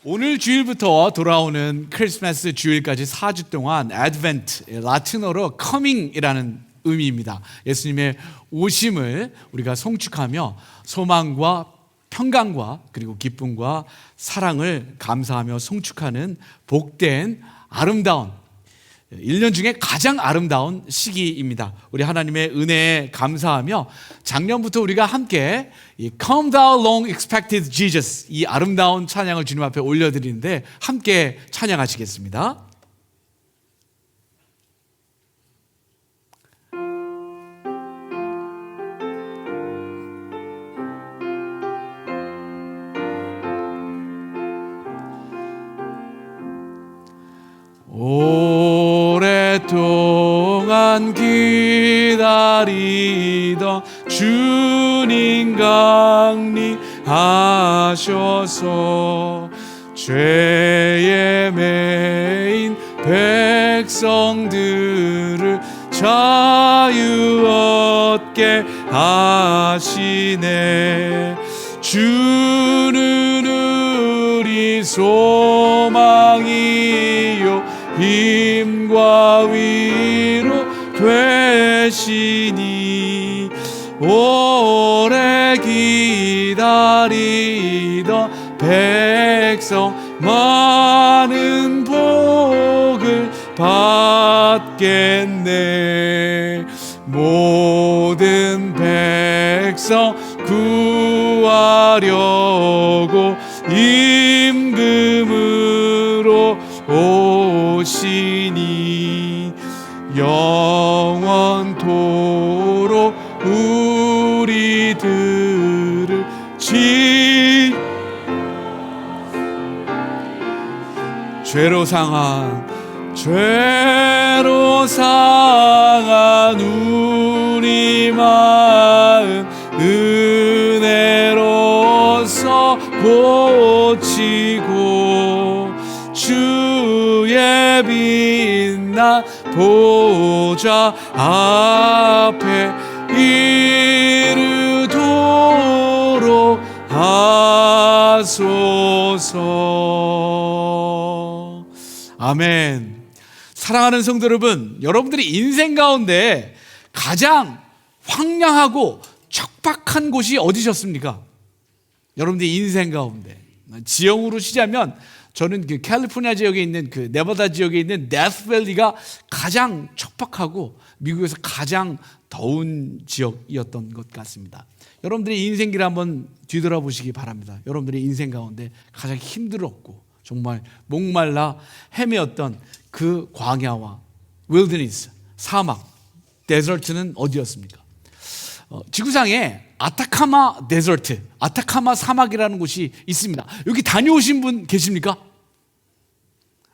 오늘 주일부터 돌아오는 크리스마스 주일까지 4주 동안 애드벤트, 라틴어로 커밍이라는 의미입니다. 예수님의 오심을 우리가 송축하며 소망과 평강과 그리고 기쁨과 사랑을 감사하며 송축하는 복된 아름다운 1년 중에 가장 아름다운 시기입니다. 우리 하나님의 은혜에 감사하며 작년부터 우리가 함께 이 Come Thou Long Expected Jesus, 이 아름다운 찬양을 주님 앞에 올려드리는데 함께 찬양하시겠습니다. 오랫동안 기다리던 주님 강림하셔서 죄에 매인 백성들을 자유 얻게 하시네. 주는 우리 소망이요 힘과 위로 되시니 오래 기다리던 백성 많은 복을 받겠네. 모든 백성 구하려고 임금으로 오시니 영원토록 우리들을 죄로 상한 우리 마음 은혜로서 고치고 주의 빛난 보좌 앞에 이르도록 하소서. 아멘. 사랑하는 성도 여러분, 여러분들이 인생 가운데 가장 황량하고 척박한 곳이 어디셨습니까? 여러분들이 인생 가운데 지형으로 치자면 저는 그 캘리포니아 지역에 있는 그 네바다 지역에 있는 데스밸리가 가장 척박하고 미국에서 가장 더운 지역이었던 것 같습니다. 여러분들의 인생길을 한번 뒤돌아보시기 바랍니다. 여러분들의 인생 가운데 가장 힘들었고 정말 목말라 헤매었던 그 광야와 윌더니스, 사막, 데저트는 어디였습니까? 지구상에 아타카마 데저트, 아타카마 사막이라는 곳이 있습니다. 여기 다녀오신 분 계십니까?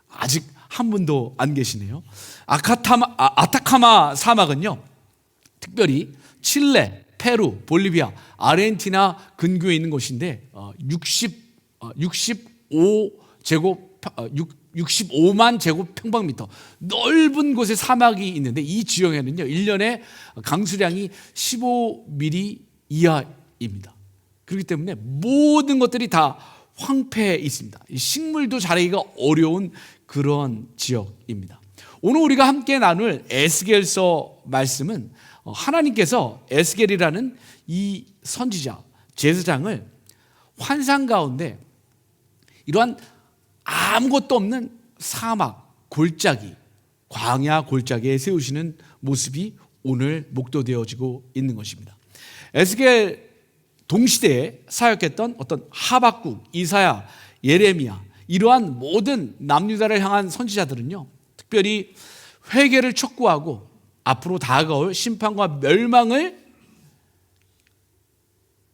아직 한 분도 안 계시네요. 아타카마 사막은요, 특별히 칠레, 페루, 볼리비아, 아르헨티나 근교에 있는 곳인데 65만 제곱평방미터 넓은 곳에 사막이 있는데 이 지형에는요 1년에 강수량이 15mm 이하입니다. 그렇기 때문에 모든 것들이 다 황폐해 있습니다. 식물도 자라기가 어려운 그런 지역입니다. 오늘 우리가 함께 나눌 에스겔서 말씀은 하나님께서 에스겔이라는 이 선지자, 제사장을 환상 가운데 이러한 아무것도 없는 사막, 골짜기, 광야 골짜기에 세우시는 모습이 오늘 목도되어지고 있는 것입니다. 에스겔 동시대에 사역했던 어떤 하박국, 이사야, 예레미야 이러한 모든 남유다를 향한 선지자들은요 특별히 회개를 촉구하고 앞으로 다가올 심판과 멸망을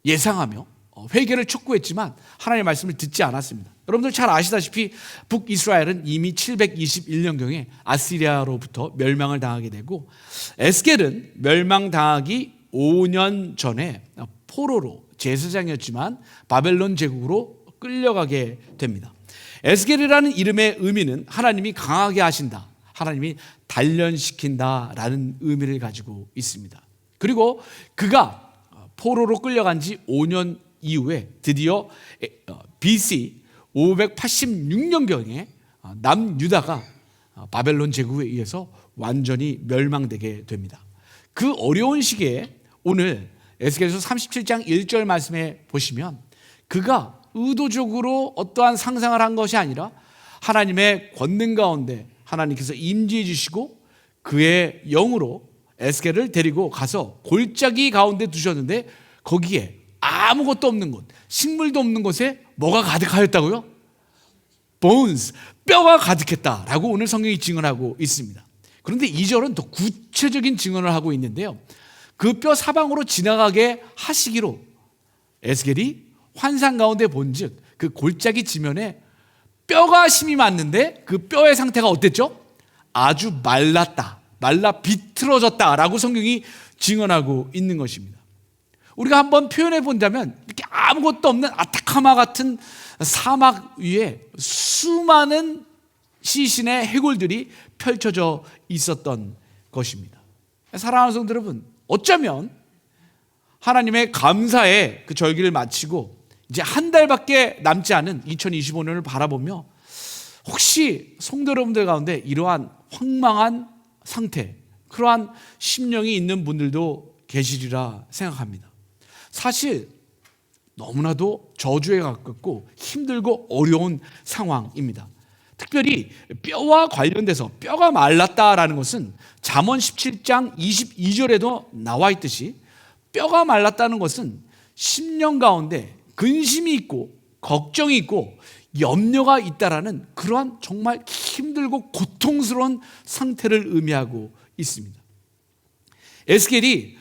예상하며 회개를 촉구했지만 하나님의 말씀을 듣지 않았습니다. 여러분들 잘 아시다시피 북이스라엘은 이미 721년경에 아시리아로부터 멸망을 당하게 되고 에스겔은 멸망당하기 5년 전에 포로로 제사장이었지만 바벨론 제국으로 끌려가게 됩니다. 에스겔이라는 이름의 의미는 하나님이 강하게 하신다, 하나님이 단련시킨다라는 의미를 가지고 있습니다. 그리고 그가 포로로 끌려간 지 5년 이후에 드디어 BC 586년경에 남유다가 바벨론 제국에 의해서 완전히 멸망되게 됩니다. 그 어려운 시기에 오늘 에스겔서 37장 1절 말씀에 보시면 그가 의도적으로 어떠한 상상을 한 것이 아니라 하나님의 권능 가운데 하나님께서 임재해 주시고 그의 영으로 에스겔을 데리고 가서 골짜기 가운데 두셨는데 거기에 아무것도 없는 곳, 식물도 없는 곳에 뭐가 가득하였다고요? bones, 뼈가 가득했다라고 오늘 성경이 증언하고 있습니다. 그런데 2절은 더 구체적인 증언을 하고 있는데요. 그 뼈 사방으로 지나가게 하시기로 에스겔이 환상 가운데 본즉 그 골짜기 지면에 뼈가 심이 맞는데 그 뼈의 상태가 어땠죠? 아주 말랐다, 말라 비틀어졌다라고 성경이 증언하고 있는 것입니다. 우리가 한번 표현해 본다면 이렇게 아무것도 없는 아타카마 같은 사막 위에 수많은 시신의 해골들이 펼쳐져 있었던 것입니다. 사랑하는 성도 여러분, 어쩌면 하나님의 감사의 그 절기를 마치고 이제 한 달밖에 남지 않은 2025년을 바라보며 혹시 성도 여러분들 가운데 이러한 황망한 상태, 그러한 심령이 있는 분들도 계시리라 생각합니다. 사실 너무나도 저주에 가깝고 힘들고 어려운 상황입니다. 특별히 뼈와 관련돼서 뼈가 말랐다라는 것은 잠언 17장 22절에도 나와 있듯이 뼈가 말랐다는 것은 심령 가운데 근심이 있고 걱정이 있고 염려가 있다라는 그러한 정말 힘들고 고통스러운 상태를 의미하고 있습니다. 에스겔이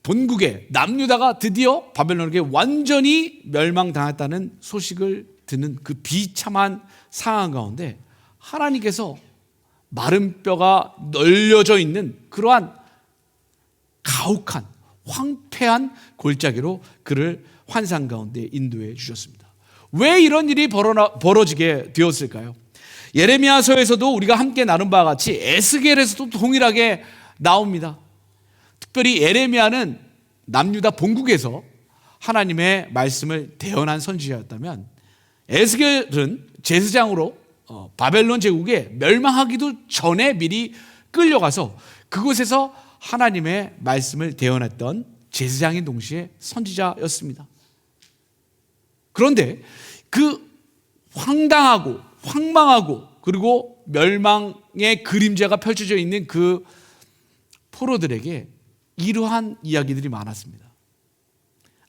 본국에 남유다가 드디어 바벨론에게 완전히 멸망당했다는 소식을 듣는 그 비참한 상황 가운데 하나님께서 마른 뼈가 널려져 있는 그러한 가혹한 황폐한 골짜기로 그를 환상 가운데 인도해 주셨습니다. 왜 이런 일이 벌어지게 되었을까요? 예레미야서에서도 우리가 함께 나눈 바와 같이 에스겔에서도 동일하게 나옵니다. 특별히 예레미야는 남유다 본국에서 하나님의 말씀을 대언한 선지자였다면 에스겔은 제사장으로 바벨론 제국에 멸망하기도 전에 미리 끌려가서 그곳에서 하나님의 말씀을 대언했던 제사장인 동시에 선지자였습니다. 그런데 그 황당하고 황망하고 그리고 멸망의 그림자가 펼쳐져 있는 그 포로들에게 이러한 이야기들이 많았습니다.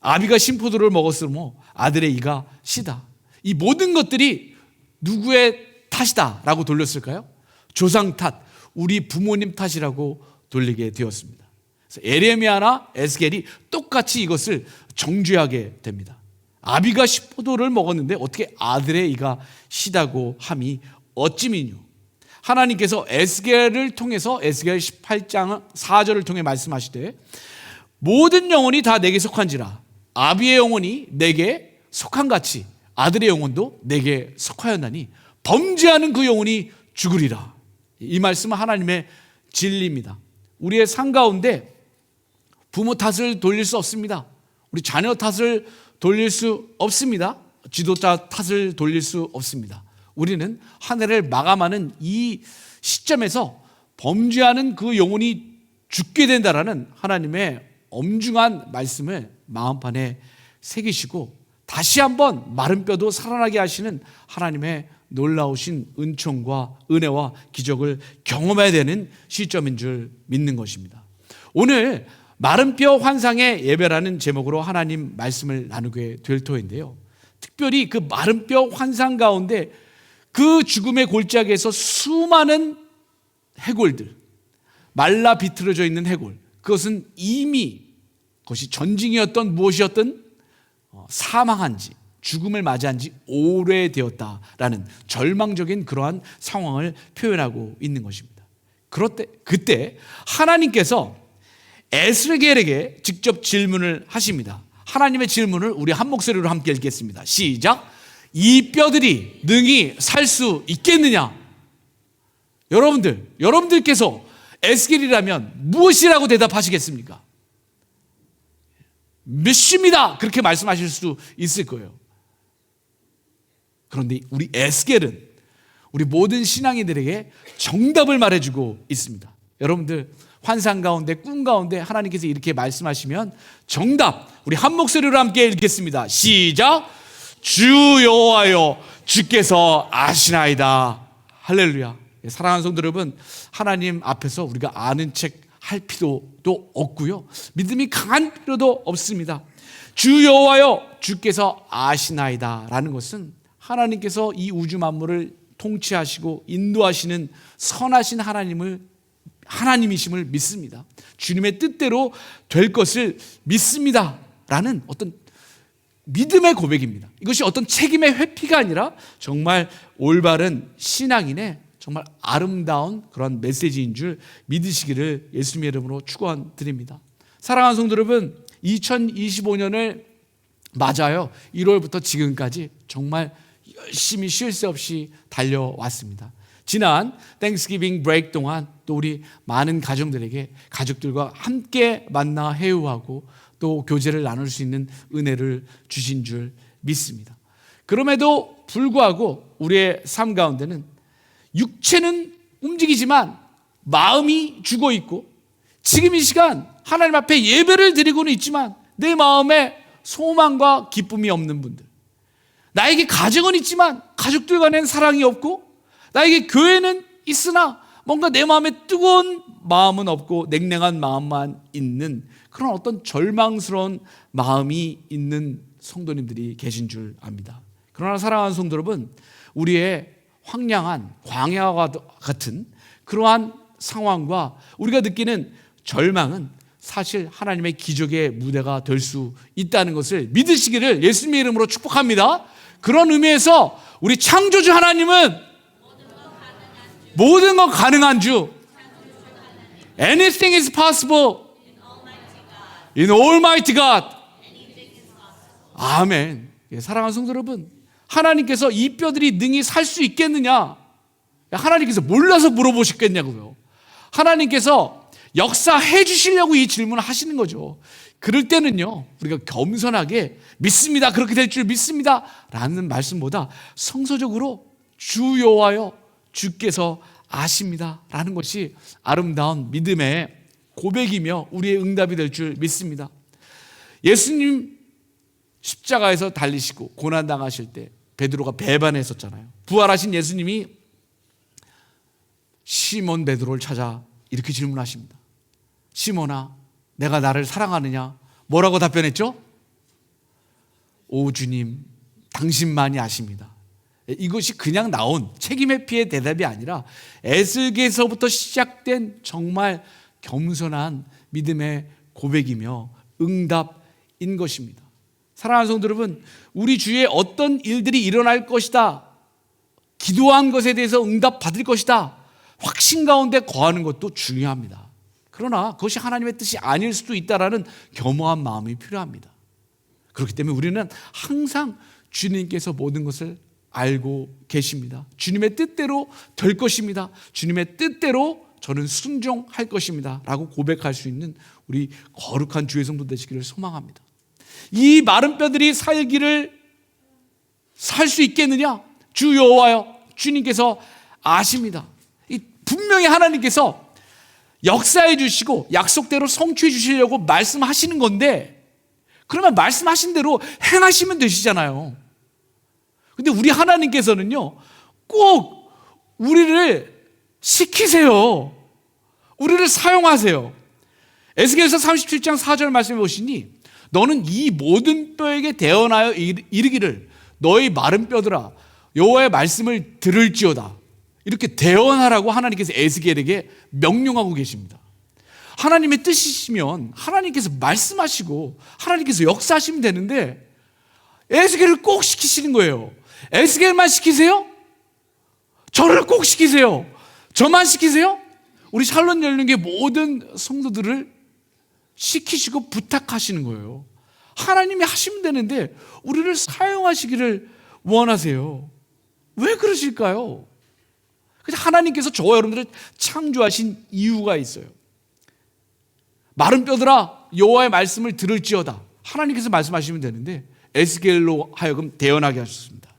아비가 신포도를 먹었으므로 아들의 이가 시다. 이 모든 것들이 누구의 탓이다 라고 돌렸을까요? 조상 탓, 우리 부모님 탓이라고 돌리게 되었습니다. 그래서 예레미야나 에스겔이 똑같이 이것을 정죄하게 됩니다. 아비가 신포도를 먹었는데 어떻게 아들의 이가 시다고 함이 어찌미뇨. 하나님께서 에스겔을 통해서 에스겔 18장 4절을 통해 말씀하시되 모든 영혼이 다 내게 속한지라 아비의 영혼이 내게 속한같이 아들의 영혼도 내게 속하였나니 범죄하는 그 영혼이 죽으리라. 이 말씀은 하나님의 진리입니다. 우리의 삶 가운데 부모 탓을 돌릴 수 없습니다. 우리 자녀 탓을 돌릴 수 없습니다. 지도자 탓을 돌릴 수 없습니다. 우리는 한 해를 마감하는 이 시점에서 범죄하는 그 영혼이 죽게 된다라는 하나님의 엄중한 말씀을 마음판에 새기시고 다시 한번 마른 뼈도 살아나게 하시는 하나님의 놀라우신 은총과 은혜와 기적을 경험해야 되는 시점인 줄 믿는 것입니다. 오늘 마른 뼈 환상의 예배라는 제목으로 하나님 말씀을 나누게 될 터인데요. 특별히 그 마른 뼈 환상 가운데 그 죽음의 골짜기에서 수많은 해골들, 말라 비틀어져 있는 해골, 그것은 이미 그것이 전징이었던 무엇이었든 사망한 지, 죽음을 맞이한 지 오래되었다라는 절망적인 그러한 상황을 표현하고 있는 것입니다. 그때 하나님께서 에스겔에게 직접 질문을 하십니다. 하나님의 질문을 우리 한 목소리로 함께 읽겠습니다. 시작. 이 뼈들이 능히 살 수 있겠느냐? 여러분들께서 에스겔이라면 무엇이라고 대답하시겠습니까? 믿습니다. 그렇게 말씀하실 수 있을 거예요. 그런데 우리 에스겔은 우리 모든 신앙인들에게 정답을 말해주고 있습니다. 여러분들 환상 가운데 꿈 가운데 하나님께서 이렇게 말씀하시면 정답, 우리 한 목소리로 함께 읽겠습니다. 시작. 주 여호와여 주께서 아시나이다. 할렐루야. 사랑하는 성도 여러분, 하나님 앞에서 우리가 아는 책 할 필요도 없고요, 믿음이 강한 필요도 없습니다. 주 여호와여 주께서 아시나이다 라는 것은 하나님께서 이 우주 만물을 통치하시고 인도하시는 선하신 하나님이심을 믿습니다. 주님의 뜻대로 될 것을 믿습니다 라는 어떤 믿음의 고백입니다. 이것이 어떤 책임의 회피가 아니라 정말 올바른 신앙인의 정말 아름다운 그런 메시지인 줄 믿으시기를 예수님의 이름으로 축원드립니다. 사랑하는 성도 여러분, 2025년을 맞아요. 1월부터 지금까지 정말 열심히 쉴 새 없이 달려왔습니다. 지난 땡스기빙 브레이크 동안 또 우리 많은 가정들에게 가족들과 함께 만나 회유하고 또 교제를 나눌 수 있는 은혜를 주신 줄 믿습니다. 그럼에도 불구하고 우리의 삶 가운데는 육체는 움직이지만 마음이 죽어 있고, 지금 이 시간 하나님 앞에 예배를 드리고는 있지만 내 마음에 소망과 기쁨이 없는 분들, 나에게 가정은 있지만 가족들 간엔 사랑이 없고, 나에게 교회는 있으나 뭔가 내 마음에 뜨거운 마음은 없고 냉랭한 마음만 있는 그런 어떤 절망스러운 마음이 있는 성도님들이 계신 줄 압니다. 그러나 사랑하는 성도 여러분, 우리의 황량한 광야와 같은 그러한 상황과 우리가 느끼는 절망은 사실 하나님의 기적의 무대가 될 수 있다는 것을 믿으시기를 예수님의 이름으로 축복합니다. 그런 의미에서 우리 창조주 하나님은 모든 건 가능한 주. Anything is possible in Almighty God. 아멘. 사랑하는 성도 여러분, 하나님께서 이 뼈들이 능히 살 수 있겠느냐? 하나님께서 몰라서 물어보셨겠냐고요. 하나님께서 역사해 주시려고 이 질문을 하시는 거죠. 그럴 때는요, 우리가 겸손하게 믿습니다, 그렇게 될 줄 믿습니다 라는 말씀보다 성서적으로 주 여호와여 주께서 아십니다 라는 것이 아름다운 믿음의 고백이며 우리의 응답이 될 줄 믿습니다. 예수님 십자가에서 달리시고 고난당하실 때 베드로가 배반했었잖아요. 부활하신 예수님이 시몬 베드로를 찾아 이렇게 질문하십니다. 시몬아, 내가 나를 사랑하느냐? 뭐라고 답변했죠? 오 주님, 당신만이 아십니다. 이것이 그냥 나온 책임 회피의 대답이 아니라 에스겔서부터 시작된 정말 겸손한 믿음의 고백이며 응답인 것입니다. 사랑하는 성도 여러분, 우리 주위에 어떤 일들이 일어날 것이다, 기도한 것에 대해서 응답받을 것이다, 확신 가운데 거하는 것도 중요합니다. 그러나 그것이 하나님의 뜻이 아닐 수도 있다라는 겸허한 마음이 필요합니다. 그렇기 때문에 우리는 항상 주님께서 모든 것을 알고 계십니다. 주님의 뜻대로 될 것입니다. 주님의 뜻대로 저는 순종할 것입니다 라고 고백할 수 있는 우리 거룩한 주의 성도 되시기를 소망합니다. 이 마른 뼈들이 살 수 있겠느냐? 주 여호와여 주님께서 아십니다. 분명히 하나님께서 역사해 주시고 약속대로 성취해 주시려고 말씀하시는 건데, 그러면 말씀하신 대로 행하시면 되시잖아요. 근데 우리 하나님께서는요, 꼭 우리를 시키세요. 우리를 사용하세요. 에스겔서 37장 4절 말씀해 보시니 너는 이 모든 뼈에게 대언하여 이르기를 너희 마른 뼈들아 여호와의 말씀을 들을지어다. 이렇게 대언하라고 하나님께서 에스겔에게 명령하고 계십니다. 하나님의 뜻이시면 하나님께서 말씀하시고 하나님께서 역사하시면 되는데 에스겔을 꼭 시키시는 거예요. 에스겔만 시키세요? 저를 꼭 시키세요? 저만 시키세요? 우리 샬롯 열린교회 모든 성도들을 시키시고 부탁하시는 거예요. 하나님이 하시면 되는데 우리를 사용하시기를 원하세요. 왜 그러실까요? 하나님께서 저와 여러분들을 창조하신 이유가 있어요. 마른 뼈들아 여호와의 말씀을 들을지어다. 하나님께서 말씀하시면 되는데 에스겔로 하여금 대언하게 하셨습니다.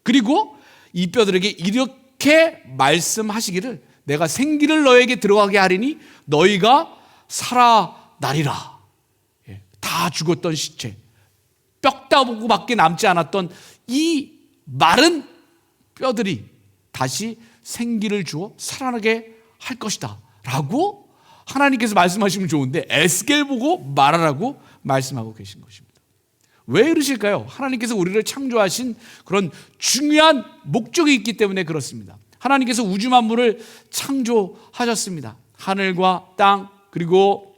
그리고 이 뼈들에게 이렇게 말씀하시기를 내가 생기를 너에게 들어가게 하리니 너희가 살아나리라. 다 죽었던 시체, 뼈다구밖에 남지 않았던 이 마른 뼈들이 다시 생기를 주어 살아나게 할 것이다 라고 하나님께서 말씀하시면 좋은데 에스겔 보고 말하라고 말씀하고 계신 것입니다. 왜 그러실까요? 하나님께서 우리를 창조하신 그런 중요한 목적이 있기 때문에 그렇습니다. 하나님께서 우주 만물을 창조하셨습니다. 하늘과 땅, 그리고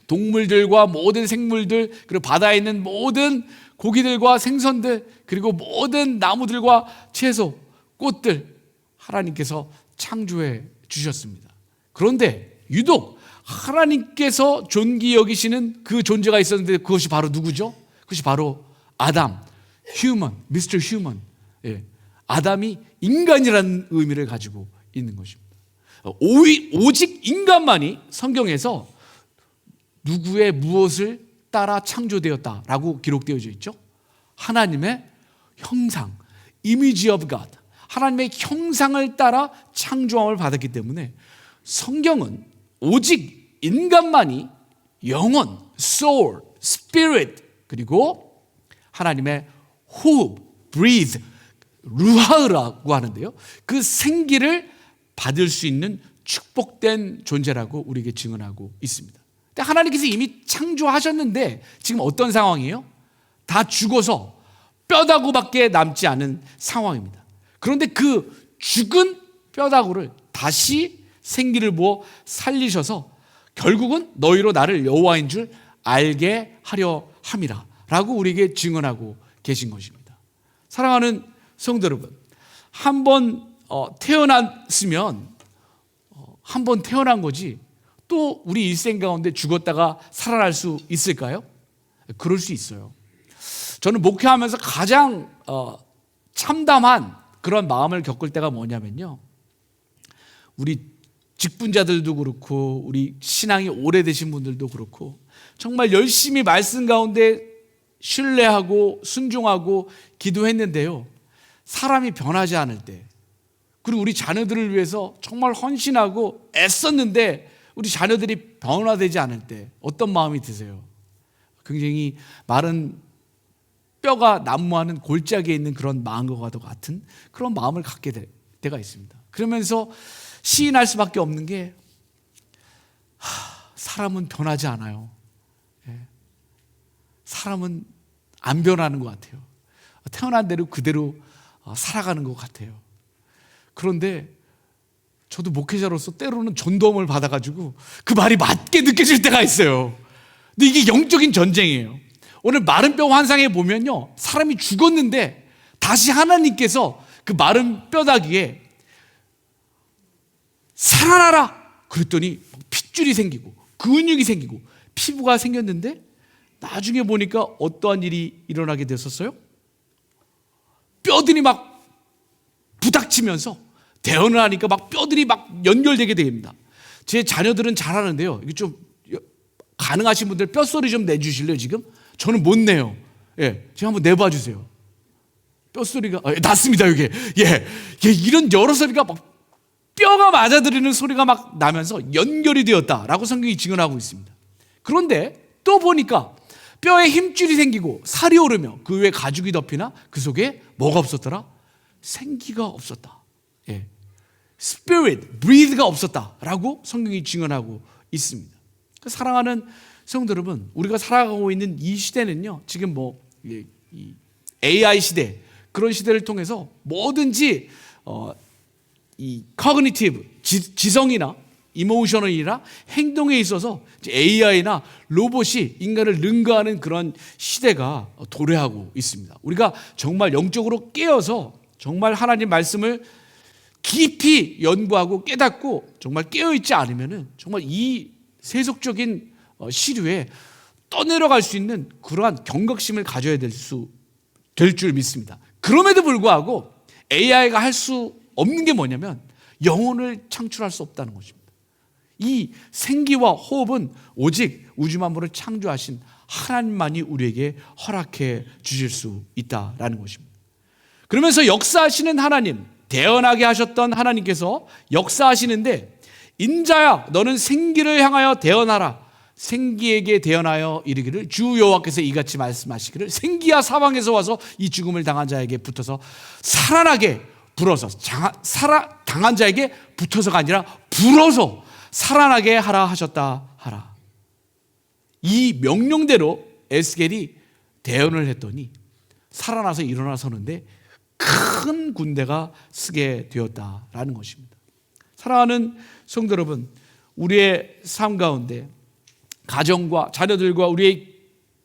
동물들과 모든 생물들, 그리고 바다에 있는 모든 고기들과 생선들, 그리고 모든 나무들과 채소, 꽃들 하나님께서 창조해 주셨습니다. 그런데 유독 하나님께서 존귀 여기시는 그 존재가 있었는데 그것이 바로 누구죠? 그것이 바로 아담, 휴먼, 미스터 휴먼. 아담이 인간이라는 의미를 가지고 있는 것입니다. 오직 인간만이 성경에서 누구의 무엇을 따라 창조되었다라고 기록되어져 있죠? 하나님의 형상, image of God, 하나님의 형상을 따라 창조함을 받았기 때문에 성경은 오직 인간만이 영혼, soul, spirit, 그리고 하나님의 호흡, breathe, 루하흐라고 하는데요, 그 생기를 받을 수 있는 축복된 존재라고 우리에게 증언하고 있습니다. 근데 하나님께서 이미 창조하셨는데 지금 어떤 상황이에요? 다 죽어서 뼈다구밖에 남지 않은 상황입니다. 그런데 그 죽은 뼈다구를 다시 생기를 부어 살리셔서 결국은 너희로 나를 여호와인 줄 알게 하려 함이라 라고 우리에게 증언하고 계신 것입니다. 사랑하는 성도 여러분, 한번 태어났으면 한 번 태어난 거지 또 우리 일생 가운데 죽었다가 살아날 수 있을까요? 그럴 수 있어요. 저는 목회하면서 가장 참담한 그런 마음을 겪을 때가 뭐냐면요, 우리 직분자들도 그렇고 우리 신앙이 오래되신 분들도 그렇고 정말 열심히 말씀 가운데 신뢰하고 순종하고 기도했는데요, 사람이 변하지 않을 때, 그리고 우리 자녀들을 위해서 정말 헌신하고 애썼는데 우리 자녀들이 변화되지 않을 때 어떤 마음이 드세요? 굉장히 마른 뼈가 난무하는 골짜기에 있는 그런 마음과 같은 그런 마음을 갖게 될 때가 있습니다. 그러면서 시인할 수밖에 없는 게 사람은 변하지 않아요. 사람은 안 변하는 것 같아요. 태어난 대로 그대로 살아가는 것 같아요. 그런데 저도 목회자로서 때로는 전도험을 받아가지고 그 말이 맞게 느껴질 때가 있어요. 근데 이게 영적인 전쟁이에요. 오늘 마른 뼈 환상에 보면요, 사람이 죽었는데 다시 하나님께서 그 마른 뼈다귀에 살아나라 그랬더니 핏줄이 생기고 근육이 생기고 피부가 생겼는데 나중에 보니까 어떠한 일이 일어나게 됐었어요? 뼈들이 막 부닥치면서 대언을 하니까 막 뼈들이 막 연결되게 됩니다. 제 자녀들은 잘하는데요, 이게 좀 가능하신 분들 뼈소리 좀 내주실래요? 지금 저는 못 내요. 제가 한번 내봐 주세요. 뼈소리가 났습니다. 이게 이런 여러 소리가 막 뼈가 맞아들이는 소리가 막 나면서 연결이 되었다라고 성경이 증언하고 있습니다. 그런데 또 보니까 뼈에 힘줄이 생기고 살이 오르며 그 위에 가죽이 덮이나 그 속에 뭐가 없었더라? 생기가 없었다. Spirit, breathe가 없었다라고 성경이 증언하고 있습니다. 사랑하는 성도 여러분, 우리가 살아가고 있는 이 시대는요, 지금 이 AI 시대, 그런 시대를 통해서 뭐든지 이 cognitive, 지성이나 이모셔널이나 행동에 있어서 AI나 로봇이 인간을 능가하는 그런 시대가 도래하고 있습니다. 우리가 정말 영적으로 깨어서 정말 하나님 말씀을 깊이 연구하고 깨닫고 정말 깨어있지 않으면 정말 이 세속적인 시류에 떠내려갈 수 있는 그러한 경각심을 가져야 될 줄 믿습니다. 그럼에도 불구하고 AI가 할 수 없는 게 뭐냐면 영혼을 창출할 수 없다는 것입니다. 이 생기와 호흡은 오직 우주 만물을 창조하신 하나님만이 우리에게 허락해 주실 수 있다라는 것입니다. 그러면서 역사하시는 하나님, 대언하게 하셨던 하나님께서 역사하시는데, 인자야 너는 생기를 향하여 대언하라. 생기에게 대언하여 이르기를 주 여호와께서 이같이 말씀하시기를 생기야 사방에서 와서 이 죽음을 당한 자에게 붙어서 살아나게 불어서, 당한 자에게 붙어서가 아니라 불어서 살아나게 하라 하셨다 하라. 이 명령대로 에스겔이 대언을 했더니 살아나서 일어나 서는데 큰 군대가 쓰게 되었다라는 것입니다. 사랑하는 성도 여러분, 우리의 삶 가운데 가정과 자녀들과 우리의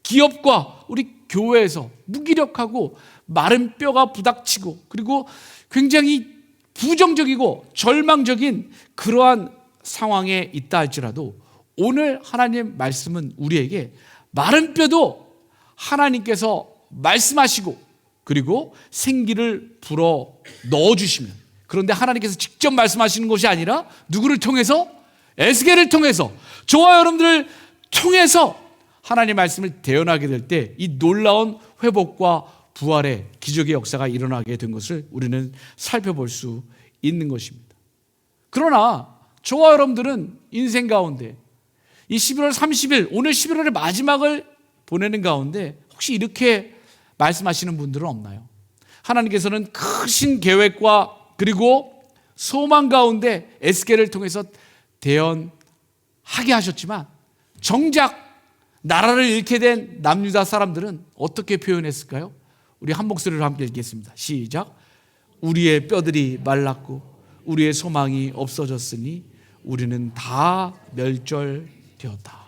기업과 우리 교회에서 무기력하고 마른 뼈가 부닥치고, 그리고 굉장히 부정적이고 절망적인 그러한 상황에 있다 할지라도, 오늘 하나님 말씀은 우리에게 마른 뼈도 하나님께서 말씀하시고 그리고 생기를 불어 넣어주시면, 그런데 하나님께서 직접 말씀하시는 것이 아니라 누구를 통해서? 에스겔을 통해서, 저와 여러분들을 통해서 하나님의 말씀을 대언하게 될 때 이 놀라운 회복과 부활의 기적의 역사가 일어나게 된 것을 우리는 살펴볼 수 있는 것입니다. 그러나 저와 여러분들은 인생 가운데 이 11월 30일, 오늘 11월의 마지막을 보내는 가운데 혹시 이렇게 말씀하시는 분들은 없나요? 하나님께서는 크신 계획과 그리고 소망 가운데 에스겔을 통해서 대언하게 하셨지만, 정작 나라를 잃게 된 남유다 사람들은 어떻게 표현했을까요? 우리 한 목소리로 함께 읽겠습니다. 시작. 우리의 뼈들이 말랐고 우리의 소망이 없어졌으니 우리는 다 멸절되었다.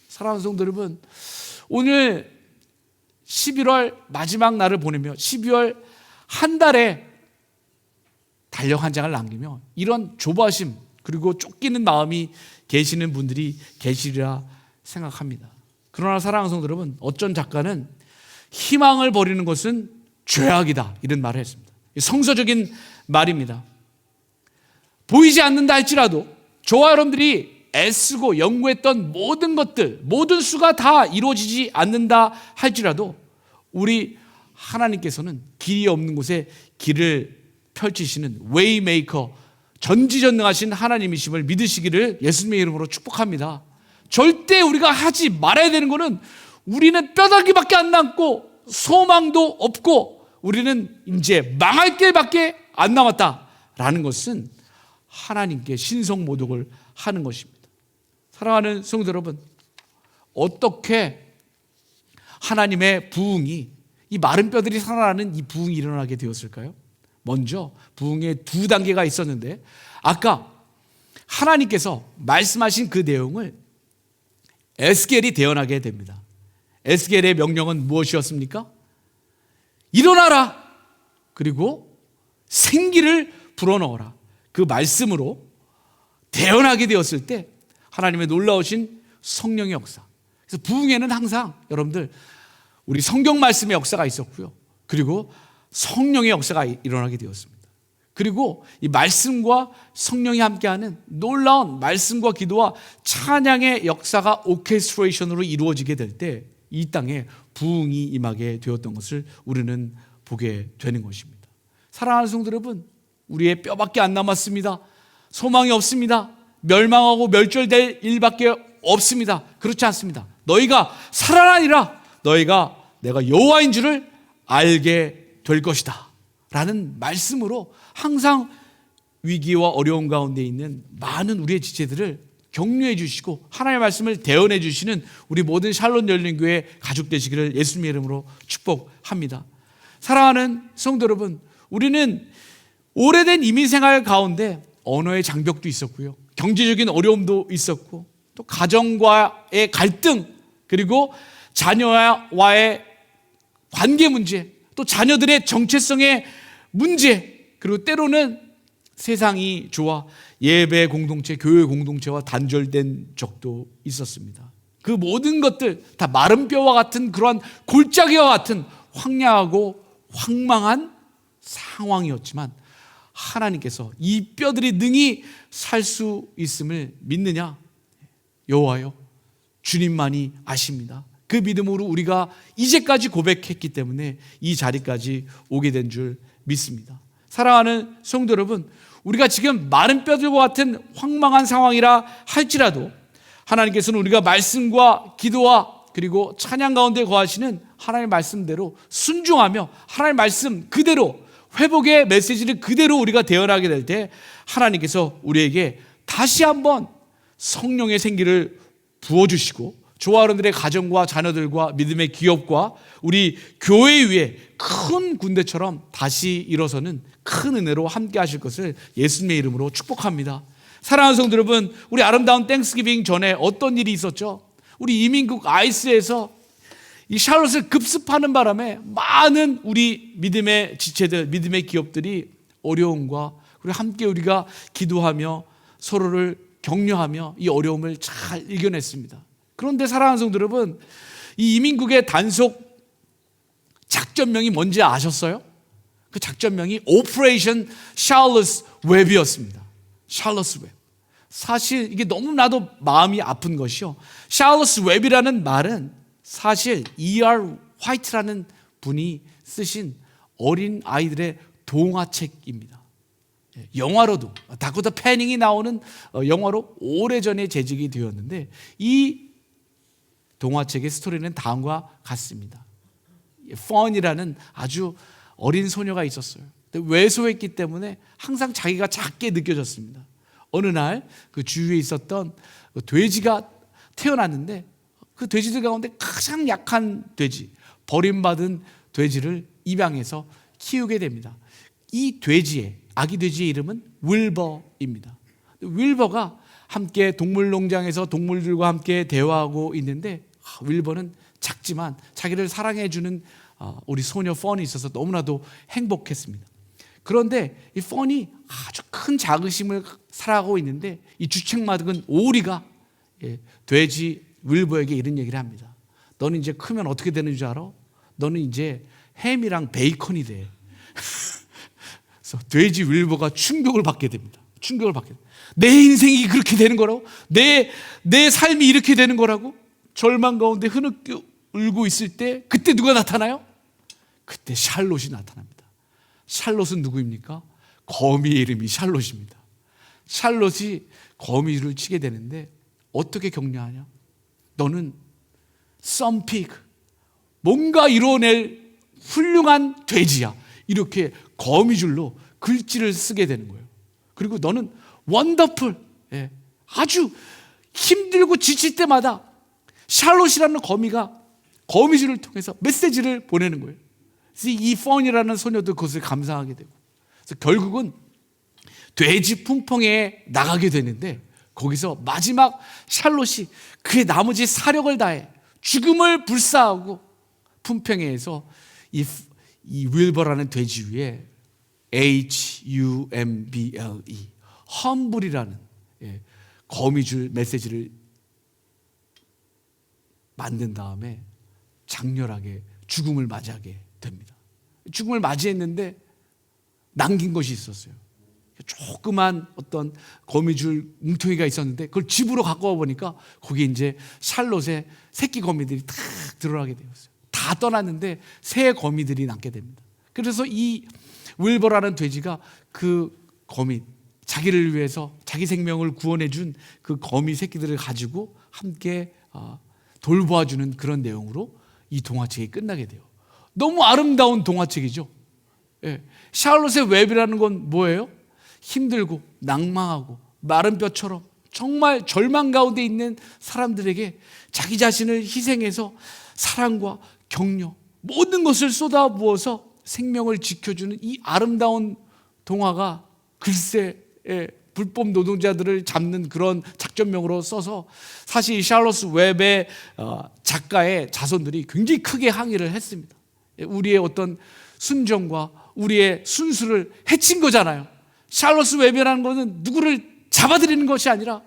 사랑하는 성도 여러분, 오늘 11월 마지막 날을 보내며 12월 한 달에 달력 한 장을 남기며 이런 조바심 그리고 쫓기는 마음이 계시는 분들이 계시리라 생각합니다. 그러나 사랑하는 성도 여러분, 어떤 작가는 희망을 버리는 것은 죄악이다, 이런 말을 했습니다. 성서적인 말입니다. 보이지 않는다 할지라도 저와 여러분들이 애쓰고 연구했던 모든 것들, 모든 수가 다 이루어지지 않는다 할지라도 우리 하나님께서는 길이 없는 곳에 길을 펼치시는 웨이메이커, 전지전능하신 하나님이심을 믿으시기를 예수님의 이름으로 축복합니다. 절대 우리가 하지 말아야 되는 것은, 우리는 뼈다귀밖에 안 남고 소망도 없고 우리는 이제 망할 길밖에 안 남았다라는 것은 하나님께 신성모독을 하는 것입니다. 사랑하는 성도 여러분, 어떻게 하나님의 부흥이, 이 마른 뼈들이 살아나는 이 부흥이 일어나게 되었을까요? 먼저 부흥의 두 단계가 있었는데, 아까 하나님께서 말씀하신 그 내용을 에스겔이 대언하게 됩니다. 에스겔의 명령은 무엇이었습니까? 일어나라, 그리고 생기를 불어넣어라. 그 말씀으로 대언하게 되었을 때 하나님의 놀라우신 성령의 역사. 그래서 부흥에는 항상 여러분들 우리 성경 말씀의 역사가 있었고요, 그리고 성령의 역사가 일어나게 되었습니다. 그리고 이 말씀과 성령이 함께하는 놀라운 말씀과 기도와 찬양의 역사가 오케스트레이션으로 이루어지게 될 때 이 땅에 부흥이 임하게 되었던 것을 우리는 보게 되는 것입니다. 사랑하는 성도 여러분, 우리의 뼈밖에 안 남았습니다. 소망이 없습니다. 멸망하고 멸절될 일밖에 없습니다. 그렇지 않습니다. 너희가 살아나니라, 너희가 내가 여호와인 줄을 알게 될 것이다 라는 말씀으로 항상 위기와 어려움 가운데 있는 많은 우리의 지체들을 격려해 주시고 하나님의 말씀을 대언해 주시는 우리 모든 샬롯 열린교회 가족 되시기를 예수님의 이름으로 축복합니다. 사랑하는 성도 여러분, 우리는 오래된 이민생활 가운데 언어의 장벽도 있었고요, 경제적인 어려움도 있었고, 또 가정과의 갈등, 그리고 자녀와의 관계 문제, 또 자녀들의 정체성의 문제, 그리고 때로는 세상이 좋아 예배 공동체, 교회 공동체와 단절된 적도 있었습니다. 그 모든 것들 다 마른 뼈와 같은 그러한 골짜기와 같은 황량하고 황망한 상황이었지만, 하나님께서 이 뼈들이 능히 살 수 있음을 믿느냐? 여호와여, 주님만이 아십니다. 그 믿음으로 우리가 이제까지 고백했기 때문에 이 자리까지 오게 된 줄 믿습니다. 사랑하는 성도 여러분, 우리가 지금 마른 뼈들과 같은 황망한 상황이라 할지라도 하나님께서는 우리가 말씀과 기도와 그리고 찬양 가운데 거하시는 하나님의 말씀대로 순종하며 하나님의 말씀 그대로 회복의 메시지를 그대로 우리가 대언하게 될 때 하나님께서 우리에게 다시 한번 성령의 생기를 부어주시고 저와 여러분들의 가정과 자녀들과 믿음의 기업과 우리 교회 위에 큰 군대처럼 다시 일어서는 큰 은혜로 함께 하실 것을 예수님의 이름으로 축복합니다. 사랑하는 성도 여러분, 우리 아름다운 땡스기빙 전에 어떤 일이 있었죠? 우리 이민국 아이스에서 이 샬롯을 급습하는 바람에 많은 우리 믿음의 지체들, 믿음의 기업들이 어려움과 그리고 함께 우리가 기도하며 서로를 격려하며 이 어려움을 잘 이겨냈습니다. 그런데 사랑하는 성도 여러분, 이 이민국의 단속 작전명이 뭔지 아셨어요? 그 작전명이 오퍼레이션 샬롯 웹이었습니다. 샬롯 웹. 사실 이게 너무나도 마음이 아픈 것이요, 샬롯 웹이라는 말은 사실 E.R. 화이트라는 분이 쓰신 어린 아이들의 동화책입니다. 영화로도 다코타 패닝이 나오는 영화로 오래전에 제작이 되었는데 이 동화책의 스토리는 다음과 같습니다. 펀이라는 아주 어린 소녀가 있었어요. 왜소했기 때문에 항상 자기가 작게 느껴졌습니다. 어느 날 그 주위에 있었던 돼지가 태어났는데 그 돼지들 가운데 가장 약한 돼지, 버림받은 돼지를 입양해서 키우게 됩니다. 이 돼지의 아기 돼지의 이름은 윌버입니다. 윌버가 함께 동물농장에서 동물들과 함께 대화하고 있는데 윌버는 작지만 자기를 사랑해주는 우리 소녀 펀이 있어서 너무나도 행복했습니다. 그런데 이 펀이 아주 큰 자긍심을 살아가고 있는데 이 주책맞은 오리가 돼지 윌버에게 이런 얘기를 합니다. 너는 이제 크면 어떻게 되는 줄 알아? 너는 이제 햄이랑 베이컨이 돼. 그래서 돼지 윌버가 충격을 받게 됩니다. 충격을 받게 됩니다. 내 인생이 그렇게 되는 거라고? 내 삶이 이렇게 되는 거라고? 절망 가운데 흐느껴 울고 있을 때 그때 누가 나타나요? 그때 샬롯이 나타납니다. 샬롯은 누구입니까? 거미의 이름이 샬롯입니다. 샬롯이 거미줄을 치게 되는데 어떻게 격려하냐? 너는 썸피그, 뭔가 이뤄낼 훌륭한 돼지야. 이렇게 거미줄로 글귀를 쓰게 되는 거예요. 그리고 너는 원더풀, 아주 힘들고 지칠 때마다 샬롯이라는 거미가 거미줄을 통해서 메시지를 보내는 거예요. 그래서 이 펀이라는 소녀도 그것을 감상하게 되고, 그래서 결국은 돼지 품평에 나가게 되는데 거기서 마지막 샬롯이 그의 나머지 사력을 다해 죽음을 불사하고 품평회에서 이 윌버라는 돼지 위에 HUMBLE 험블이라는 거미줄 메시지를 만든 다음에 장렬하게 죽음을 맞이하게 됩니다. 죽음을 맞이했는데 남긴 것이 있었어요. 조그만 어떤 거미줄 뭉텅이가 있었는데 그걸 집으로 갖고 와 보니까 거기 이제 샬롯의 새끼 거미들이 탁 들어가게 되었어요. 다 떠났는데 새 거미들이 남게 됩니다. 그래서 이 윌버라는 돼지가 그 거미, 자기를 위해서 자기 생명을 구원해 준 그 거미 새끼들을 가지고 함께 돌보아주는 그런 내용으로 이 동화책이 끝나게 돼요. 너무 아름다운 동화책이죠. 샬롯의 웹이라는 건 뭐예요? 힘들고 낭망하고 마른 뼈처럼 정말 절망 가운데 있는 사람들에게 자기 자신을 희생해서 사랑과 격려 모든 것을 쏟아부어서 생명을 지켜주는 이 아름다운 동화가 글쎄 불법 노동자들을 잡는 그런 작전명으로 써서 사실 이 샬롯 웹의 작가의 자손들이 굉장히 크게 항의를 했습니다. 우리의 어떤 순정과 우리의 순수를 해친 거잖아요. 샬롯 웹이라는 것은 누구를 잡아들이는 것이 아니라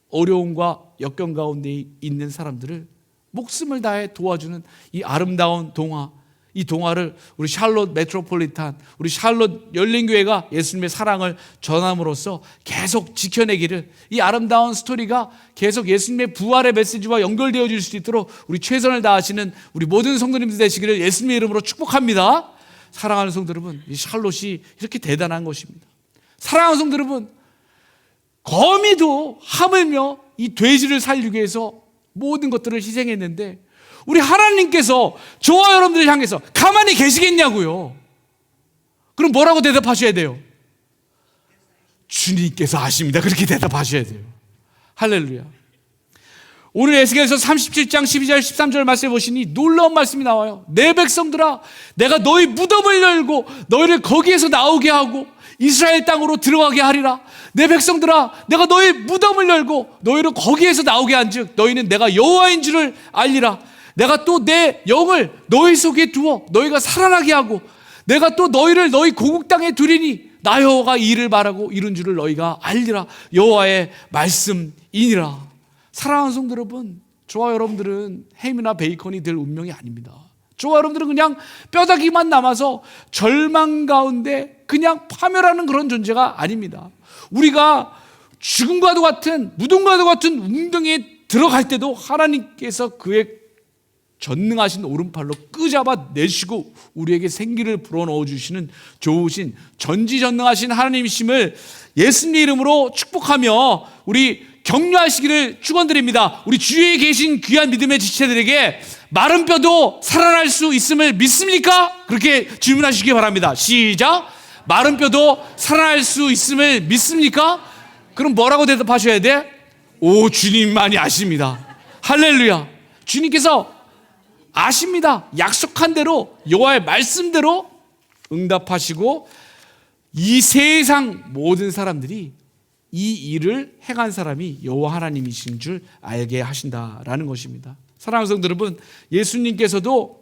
어려움과 역경 가운데 있는 사람들을 목숨을 다해 도와주는 이 아름다운 동화, 이 동화를 우리 샬롯 메트로폴리탄, 우리 샬롯 열린교회가 예수님의 사랑을 전함으로써 계속 지켜내기를, 이 아름다운 스토리가 계속 예수님의 부활의 메시지와 연결되어질 수 있도록 우리 최선을 다하시는 우리 모든 성도님들 되시기를 예수님의 이름으로 축복합니다. 사랑하는 성도 여러분, 이 샬롯이 이렇게 대단한 것입니다. 사랑하는 성도 여러분, 거미도 하물며 이 돼지를 살리기 위해서 모든 것들을 희생했는데 우리 하나님께서 저와 여러분들을 향해서 가만히 계시겠냐고요. 그럼 뭐라고 대답하셔야 돼요? 주님께서 아십니다. 그렇게 대답하셔야 돼요. 할렐루야. 오늘 에스겔서 37장 12절 13절 말씀해 보시니 놀라운 말씀이 나와요. 내 백성들아, 내가 너희 무덤을 열고 너희를 거기에서 나오게 하고 이스라엘 땅으로 들어가게 하리라. 내 백성들아, 내가 너희 무덤을 열고 너희를 거기에서 나오게 한즉 너희는 내가 여호와인 줄을 알리라. 내가 또 내 영을 너희 속에 두어 너희가 살아나게 하고 내가 또 너희를 너희 고국 땅에 두리니 나 여호와가 이 일을 말하고 이룬 줄을 너희가 알리라. 여호와의 말씀이니라. 사랑하는 성도 여러분, 저와 여러분들은 햄이나 베이컨이 될 운명이 아닙니다. 저와 여러분들은 그냥 뼈다귀만 남아서 절망 가운데 그냥 파멸하는 그런 존재가 아닙니다. 우리가 죽음과도 같은, 무덤과도 같은 웅덩이에 들어갈 때도 하나님께서 그의 전능하신 오른팔로 끄잡아 내시고 우리에게 생기를 불어넣어 주시는 좋으신 전지전능하신 하나님이심을 예수님 이름으로 축복하며 우리 격려하시기를 축원드립니다. 우리 주위에 계신 귀한 믿음의 지체들에게 마른 뼈도 살아날 수 있음을 믿습니까? 그렇게 질문하시기 바랍니다. 시작. 마른 뼈도 살아날 수 있음을 믿습니까? 그럼 뭐라고 대답하셔야 돼? 오, 주님만이 아십니다. 할렐루야. 주님께서 아십니다. 약속한 대로 여호와의 말씀대로 응답하시고 이 세상 모든 사람들이 이 일을 행한 사람이 여호와 하나님이신 줄 알게 하신다라는 것입니다. 사랑하는 성도 여러분, 예수님께서도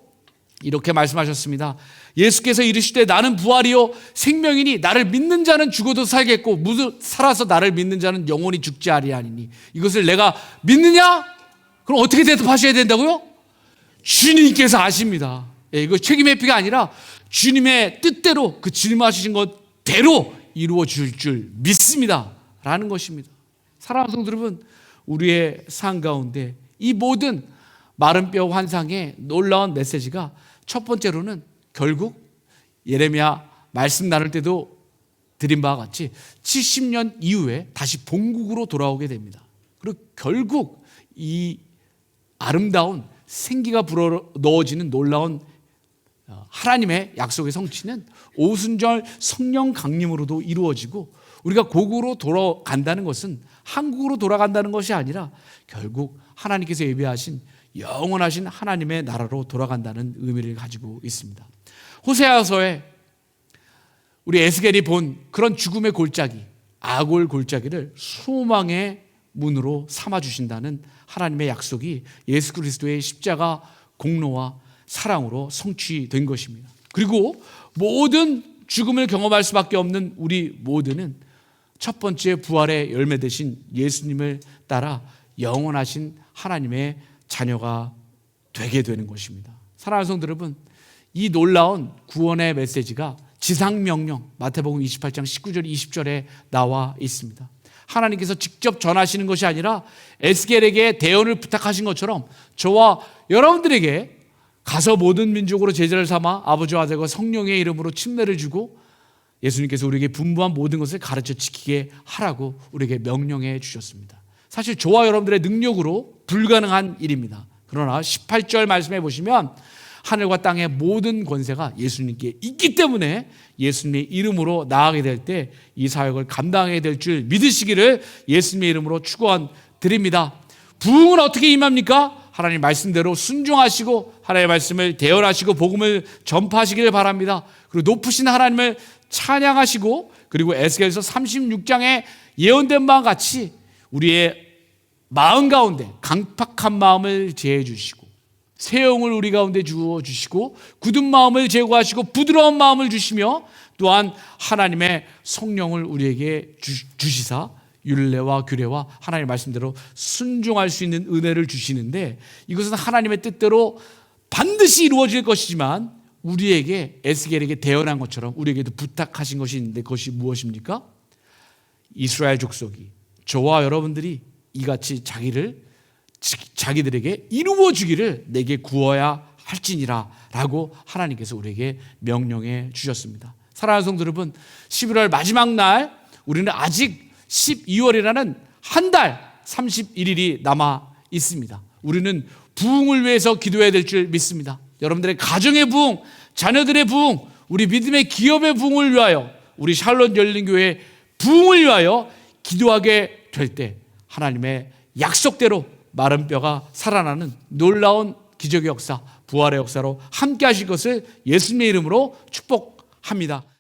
이렇게 말씀하셨습니다. 예수께서 이르시되 나는 부활이요 생명이니 나를 믿는 자는 죽어도 살겠고 살아서 나를 믿는 자는 영원히 죽지 아니하리니 이것을 내가 믿느냐? 그럼 어떻게 대답하셔야 된다고요? 주님께서 아십니다. 이거 책임 회피가 아니라 주님의 뜻대로 그 질문하신 것대로 이루어질 줄 믿습니다 라는 것입니다. 사랑하는 성도 여러분, 우리의 삶 가운데 이 모든 마른 뼈 환상의 놀라운 메시지가 첫 번째로는 결국 예레미야 말씀 나눌 때도 드린 바와 같이 70년 이후에 다시 본국으로 돌아오게 됩니다. 그리고 결국 이 아름다운 생기가 불어넣어지는 놀라운 하나님의 약속의 성취는 오순절 성령 강림으로도 이루어지고 우리가 고국으로 돌아간다는 것은 한국으로 돌아간다는 것이 아니라 결국 하나님께서 예비하신 영원하신 하나님의 나라로 돌아간다는 의미를 가지고 있습니다. 호세아서에 우리 에스겔이 본 그런 죽음의 골짜기, 아골 골짜기를 소망의 문으로 삼아주신다는 하나님의 약속이 예수 그리스도의 십자가 공로와 사랑으로 성취된 것입니다. 그리고 모든 죽음을 경험할 수밖에 없는 우리 모두는 첫 번째 부활의 열매 되신 예수님을 따라 영원하신 하나님의 자녀가 되게 되는 것입니다. 사랑하는 성도 여러분, 이 놀라운 구원의 메시지가 지상명령 마태복음 28장 19절 20절에 나와 있습니다. 하나님께서 직접 전하시는 것이 아니라 에스겔에게 대언을 부탁하신 것처럼 저와 여러분들에게 가서 모든 민족으로 제자를 삼아 아버지와 아들과 성령의 이름으로 침례를 주고 예수님께서 우리에게 분부한 모든 것을 가르쳐 지키게 하라고 우리에게 명령해 주셨습니다. 사실 저와 여러분들의 능력으로 불가능한 일입니다. 그러나 18절 말씀해 보시면 하늘과 땅의 모든 권세가 예수님께 있기 때문에 예수님의 이름으로 나아가게 될 때 이 사역을 감당하게 될 줄 믿으시기를 예수님의 이름으로 축원드립니다. 부흥은 어떻게 임합니까? 하나님 말씀대로 순종하시고 하나님의 말씀을 대언하시고 복음을 전파하시기를 바랍니다. 그리고 높으신 하나님을 찬양하시고 그리고 에스겔서 36장에 예언된 바와 같이 우리의 마음 가운데 강팍한 마음을 제해 주시고 새 영을 우리 가운데 주어 주시고 굳은 마음을 제거하시고 부드러운 마음을 주시며 또한 하나님의 성령을 우리에게 주시사 율례와 규례와 하나님의 말씀대로 순종할 수 있는 은혜를 주시는데 이것은 하나님의 뜻대로 반드시 이루어질 것이지만 우리에게 에스겔에게 대언한 것처럼 우리에게도 부탁하신 것이 있는데 그것이 무엇입니까? 이스라엘 족속이 저와 여러분들이 이같이 자기들에게 이루어 주기를 내게 구워야 할지니라 라고 하나님께서 우리에게 명령해 주셨습니다. 사랑하는 성도 여러분, 11월 마지막 날 우리는 아직 12월이라는 한 달 31일이 남아 있습니다. 우리는 부흥을 위해서 기도해야 될 줄 믿습니다. 여러분들의 가정의 부흥, 자녀들의 부흥, 우리 믿음의 기업의 부흥을 위하여, 우리 샬롯 열린교회의 부흥을 위하여 기도하게 될 때 하나님의 약속대로 마른 뼈가 살아나는 놀라운 기적의 역사, 부활의 역사로 함께 하실 것을 예수님의 이름으로 축복합니다.